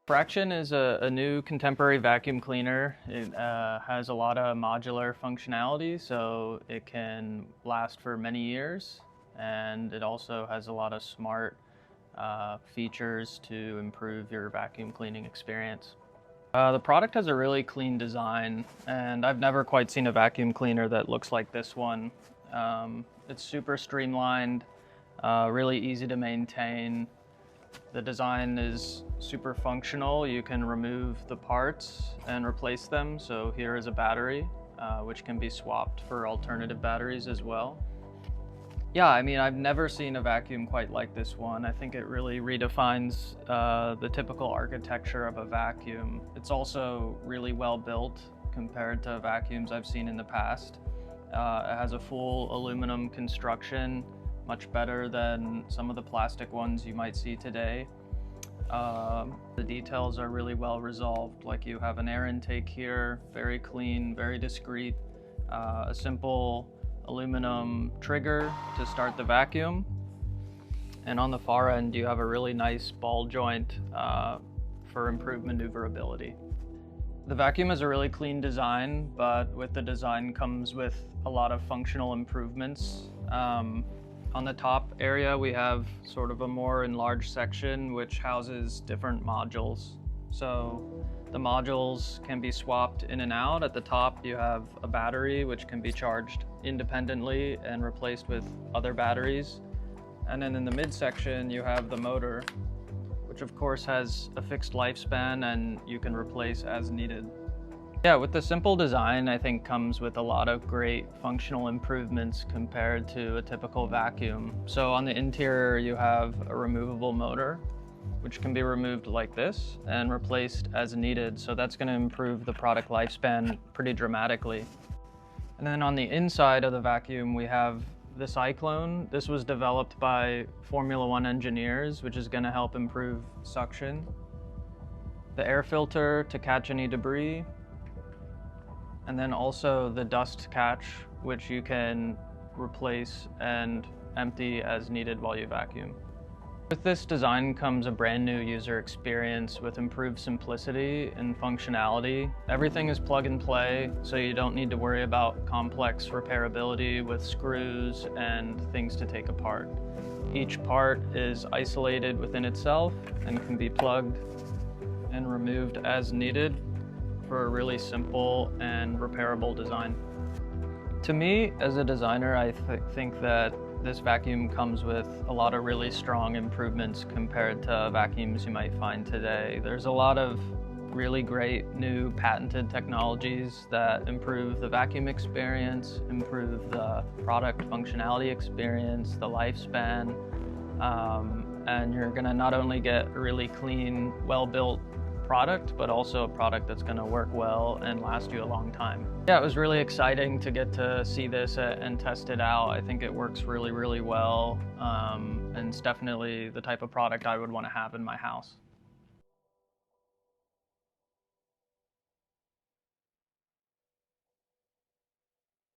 Fraction is a new contemporary vacuum cleaner. It has a lot of modular functionality, so it can last for many years, and it also has a lot of smart features to improve your vacuum cleaning experience. The product has a really clean design, and I've never quite seen a vacuum cleaner that looks like this one. It's super streamlined, really easy to maintain. The design is super functional. You can remove the parts and replace them. So here is a battery, which can be swapped for alternative batteries as well. Yeah, I mean, I've never seen a vacuum quite like this one. I think it really redefines the typical architecture of a vacuum. It's also really well built compared to vacuums I've seen in the past. It has a full aluminum construction, much better than some of the plastic ones you might see today. The details are really well resolved, like you have an air intake here, very clean, very discreet, a simple aluminum trigger to start the vacuum. And on the far end, you have a really nice ball joint for improved maneuverability. The vacuum has a really clean design, but with the design comes with a lot of functional improvements. On the top area, we have sort of a more enlarged section which houses different modules. So the modules can be swapped in and out. At the top, you have a battery which can be charged independently and replaced with other batteries. And then in the midsection, you have the motor, which of course has a fixed lifespan and you can replace as needed. Yeah, with the simple design, I think comes with a lot of great functional improvements compared to a typical vacuum. So on the interior, you have a removable motor, which can be removed like this and replaced as needed. So that's going to improve the product lifespan pretty dramatically. And then on the inside of the vacuum, we have the Cyclone. This was developed by Formula One engineers, which is going to help improve suction. The air filter to catch any debris. And then also the dust catch, which you can replace and empty as needed while you vacuum. With this design comes a brand new user experience with improved simplicity and functionality. Everything is plug and play, so you don't need to worry about complex repairability with screws and things to take apart. Each part is isolated within itself and can be plugged and removed as needed for a really simple and repairable design. To me, as a designer, I think that this vacuum comes with a lot of really strong improvements compared to vacuums you might find today. There's a lot of really great new patented technologies that improve the vacuum experience, improve the product functionality experience, the lifespan, and you're gonna not only get a really clean, well-built product, but also a product that's going to work well and last you a long time. Yeah, it was really exciting to get to see this and test it out. I think it works really, really well, and it's definitely the type of product I would want to have in my house.